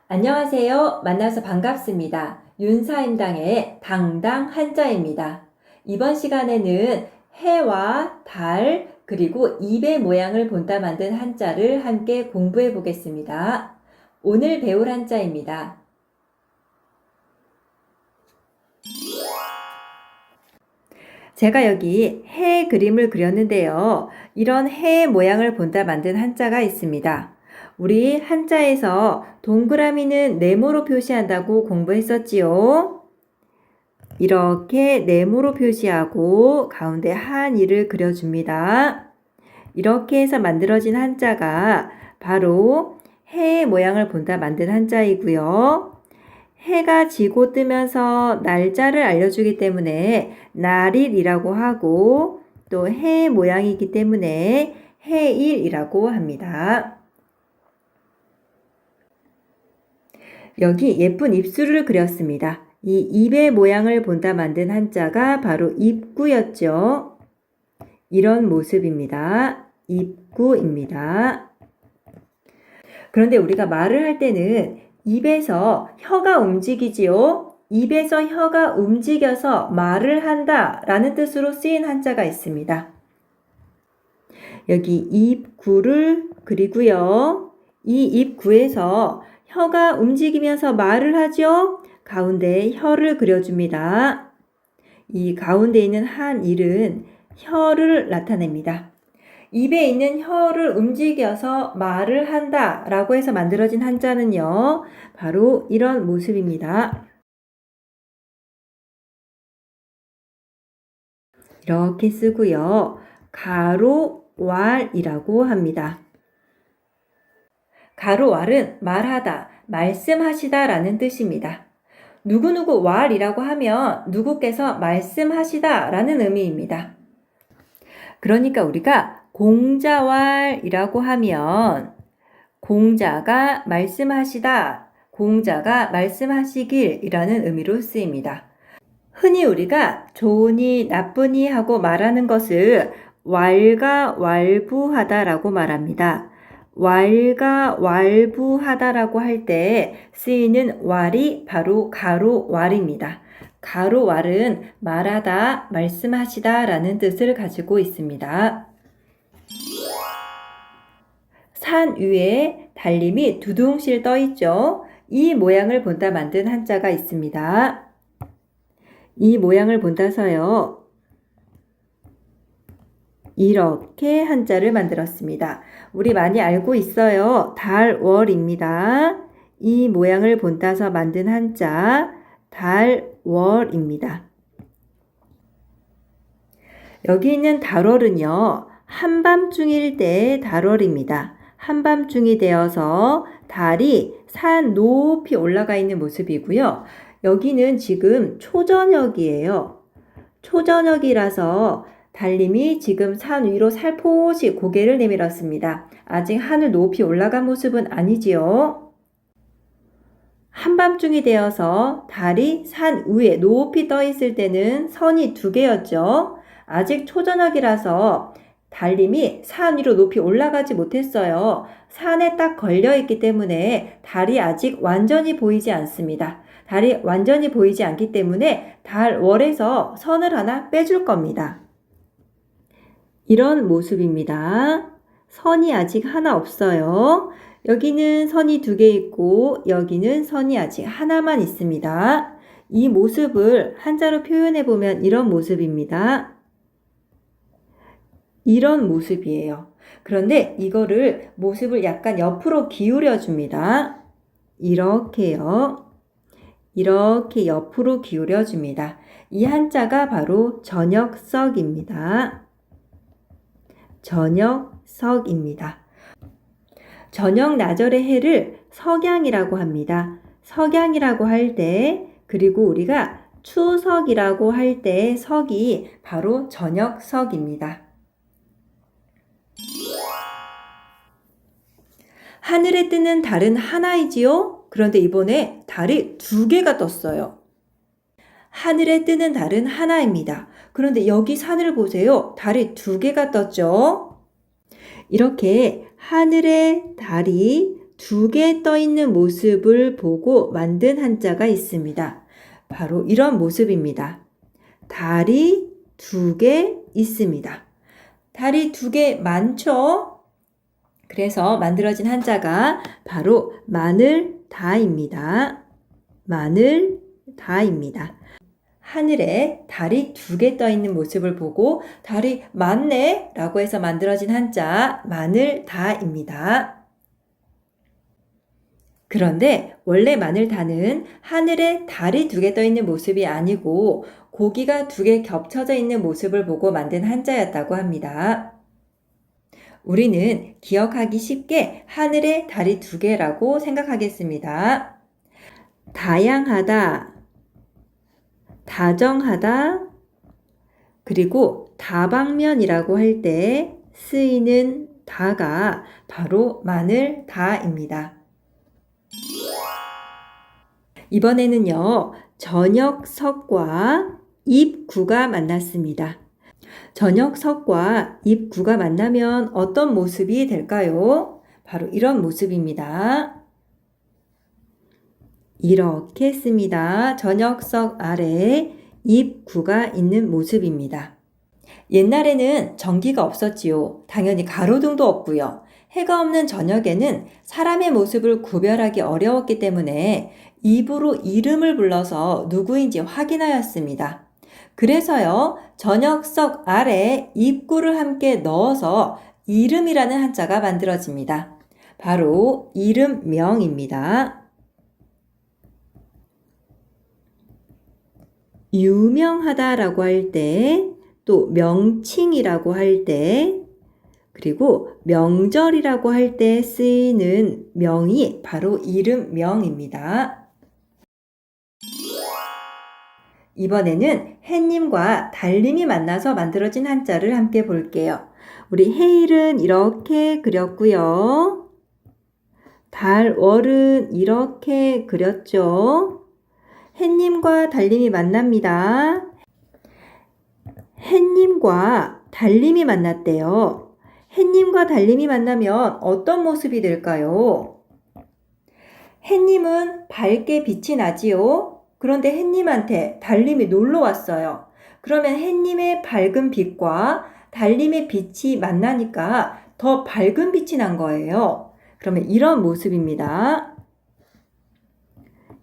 안녕하세요. 만나서 반갑습니다. 윤사임당의 당당 한자입니다. 이번 시간에는 해와 달 그리고 입의 모양을 본따 만든 한자를 함께 공부해 보겠습니다. 오늘 배울 한자입니다. 제가 여기 해 그림을 그렸는데요. 이런 해 모양을 본따 만든 한자가 있습니다. 우리 한자에서 동그라미는 네모로 표시한다고 공부했었지요. 이렇게 네모로 표시하고 가운데 한이를 그려줍니다. 이렇게 해서 만들어진 한자가 바로 해 모양을 본따 만든 한자이고요. 해가 지고 뜨면서 날짜를 알려주기 때문에 날일이라고 하고 또 해 모양이기 때문에 해일이라고 합니다. 여기 예쁜 입술을 그렸습니다. 이 입의 모양을 본따 만든 한자가 바로 입구였죠. 이런 모습입니다. 입구입니다. 그런데 우리가 말을 할 때는 입에서 혀가 움직이지요. 입에서 혀가 움직여서 말을 한다 라는 뜻으로 쓰인 한자가 있습니다. 여기 입구를 그리고요. 이 입구에서 혀가 움직이면서 말을 하죠. 가운데에 혀를 그려줍니다. 이 가운데 있는 한일은 혀를 나타냅니다. 입에 있는 혀를 움직여서 말을 한다 라고 해서 만들어진 한자는요. 바로 이런 모습입니다. 이렇게 쓰고요. 가로왈이라고 합니다. 가로왈은 말하다, 말씀하시다 라는 뜻입니다. 누구누구 왈이라고 하면 누구께서 말씀하시다 라는 의미입니다. 그러니까 우리가 공자왈이라고 하면 공자가 말씀하시다, 공자가 말씀하시길이라는 의미로 쓰입니다. 흔히 우리가 좋으니 나쁘니 하고 말하는 것을 왈가왈부하다라고 말합니다. 왈가왈부하다라고 할 때 쓰이는 왈이 바로 가로왈입니다. 가로왈은 말하다, 말씀하시다 라는 뜻을 가지고 있습니다. 산 위에 달림이 두둥실 떠 있죠. 이 모양을 본따 만든 한자가 있습니다. 이 모양을 본따서요. 이렇게 한자를 만들었습니다. 우리 많이 알고 있어요. 달월입니다. 이 모양을 본따서 만든 한자 달월입니다. 여기 있는 달월은요. 한밤중일 때의 달월입니다. 한밤중이 되어서 달이 산 높이 올라가 있는 모습이고요. 여기는 지금 초저녁이에요. 초저녁이라서 달님이 지금 산 위로 살포시 고개를 내밀었습니다. 아직 하늘 높이 올라간 모습은 아니지요. 한밤중이 되어서 달이 산 위에 높이 떠 있을 때는 선이 2개였죠. 아직 초저녁이라서 달님이 산 위로 높이 올라가지 못했어요. 산에 딱 걸려 있기 때문에 달이 아직 완전히 보이지 않습니다. 달이 완전히 보이지 않기 때문에 달월에서 선을 하나 빼줄 겁니다. 이런 모습입니다. 선이 아직 하나 없어요. 여기는 선이 2개 있고 여기는 선이 아직 하나만 있습니다. 이 모습을 한자로 표현해 보면 이런 모습입니다. 이런 모습이에요. 그런데 이거를 모습을 약간 옆으로 기울여 줍니다. 이렇게요. 이렇게 옆으로 기울여 줍니다. 이 한자가 바로 저녁석입니다. 저녁석입니다. 저녁 나절의 해를 석양이라고 합니다. 석양이라고 할 때 그리고 우리가 추석이라고 할 때 석이 바로 저녁석입니다. 하늘에 뜨는 달은 하나이지요? 그런데 이번에 달이 2개가 떴어요. 하늘에 뜨는 달은 하나입니다. 그런데 여기 산을 보세요. 달이 2개가 떴죠? 이렇게 하늘에 달이 두 개 떠 있는 모습을 보고 만든 한자가 있습니다. 바로 이런 모습입니다. 달이 두 개 있습니다. 달이 두 개 많죠? 그래서 만들어진 한자가 바로 마늘다입니다. 마늘다입니다. 하늘에 달이 두 개 떠 있는 모습을 보고 달이 많네 라고 해서 만들어진 한자 마늘다입니다. 그런데 원래 마늘다는 하늘에 달이 두 개 떠 있는 모습이 아니고 고기가 두 개 겹쳐져 있는 모습을 보고 만든 한자였다고 합니다. 우리는 기억하기 쉽게 하늘에 달이 두 개라고 생각하겠습니다. 다양하다, 다정하다, 그리고 다방면이라고 할 때 쓰이는 다가 바로 마늘다입니다. 이번에는요, 저녁석과 입구가 만났습니다. 저녁석과 입구가 만나면 어떤 모습이 될까요? 바로 이런 모습입니다. 이렇게 씁니다. 저녁석 아래 입구가 있는 모습입니다. 옛날에는 전기가 없었지요. 당연히 가로등도 없고요. 해가 없는 저녁에는 사람의 모습을 구별하기 어려웠기 때문에 입으로 이름을 불러서 누구인지 확인하였습니다. 그래서요, 저녁석 아래 입구를 함께 넣어서 이름이라는 한자가 만들어집니다. 바로 이름명입니다. 유명하다라고 할 때, 또 명칭이라고 할 때, 그리고 명절이라고 할 때 쓰이는 명이 바로 이름명입니다. 이번에는 해님과 달님이 만나서 만들어진 한자를 함께 볼게요. 우리 해일은 이렇게 그렸고요. 달월은 이렇게 그렸죠. 해님과 달님이 만납니다. 해님과 달님이 만났대요. 해님과 달님이 만나면 어떤 모습이 될까요? 해님은 밝게 빛이 나지요. 그런데 해님한테 달님이 놀러 왔어요. 그러면 해님의 밝은 빛과 달님의 빛이 만나니까 더 밝은 빛이 난 거예요. 그러면 이런 모습입니다.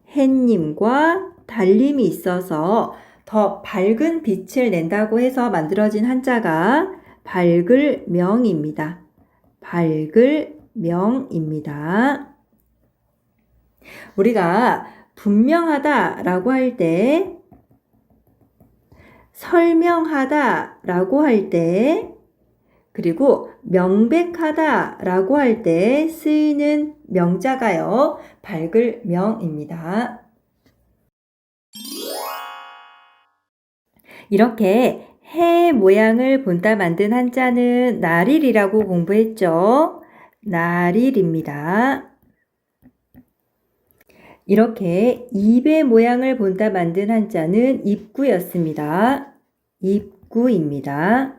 해님과 달님이 있어서 더 밝은 빛을 낸다고 해서 만들어진 한자가 밝을명입니다. 밝을명입니다. 우리가 분명하다라고 할 때, 설명하다라고 할 때, 그리고 명백하다라고 할 때 쓰이는 명자가요, 밝을명입니다. 이렇게 해 모양을 본따 만든 한자는 나릴이라고 공부했죠. 나릴입니다. 이렇게 입의 모양을 본따 만든 한자는 입구였습니다. 입구입니다.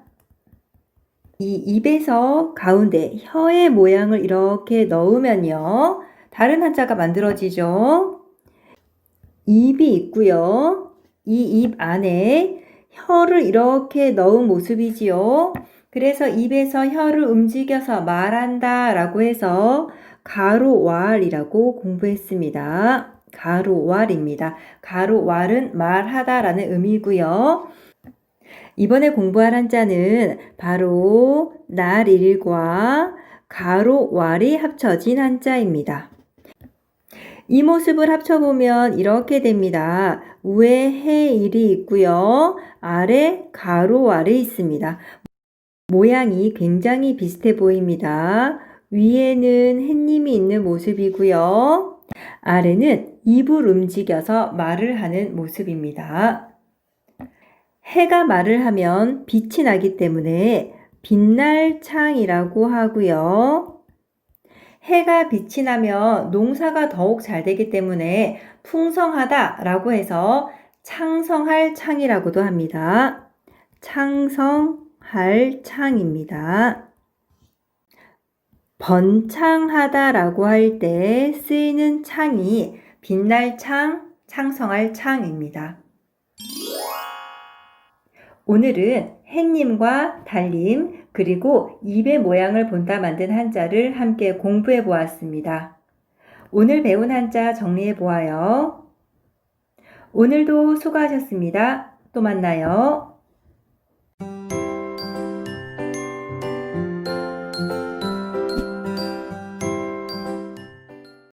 이 입에서 가운데 혀의 모양을 이렇게 넣으면요, 다른 한자가 만들어지죠. 입이 있고요. 이 입 안에 혀를 이렇게 넣은 모습이지요. 그래서 입에서 혀를 움직여서 말한다 라고 해서 가로왈이라고 공부했습니다. 가로왈입니다. 가로왈은 말하다 라는 의미고요. 이번에 공부할 한자는 바로 날일과 가로왈이 합쳐진 한자입니다. 이 모습을 합쳐보면 이렇게 됩니다. 위에 해일이 있고요. 아래 가로왈이 있습니다. 모양이 굉장히 비슷해 보입니다. 위에는 해님이 있는 모습이고요. 아래는 입을 움직여서 말을 하는 모습입니다. 해가 말을 하면 빛이 나기 때문에 빛날 창이라고 하고요. 해가 빛이 나면 농사가 더욱 잘 되기 때문에 풍성하다라고 해서 창성할 창이라고도 합니다. 창성할 창입니다. 번창하다라고 할 때 쓰이는 창이 빛날 창, 창성할 창입니다. 오늘은 햇님과 달님 그리고 입의 모양을 본다 만든 한자를 함께 공부해 보았습니다. 오늘 배운 한자 정리해 보아요. 오늘도 수고하셨습니다. 또 만나요.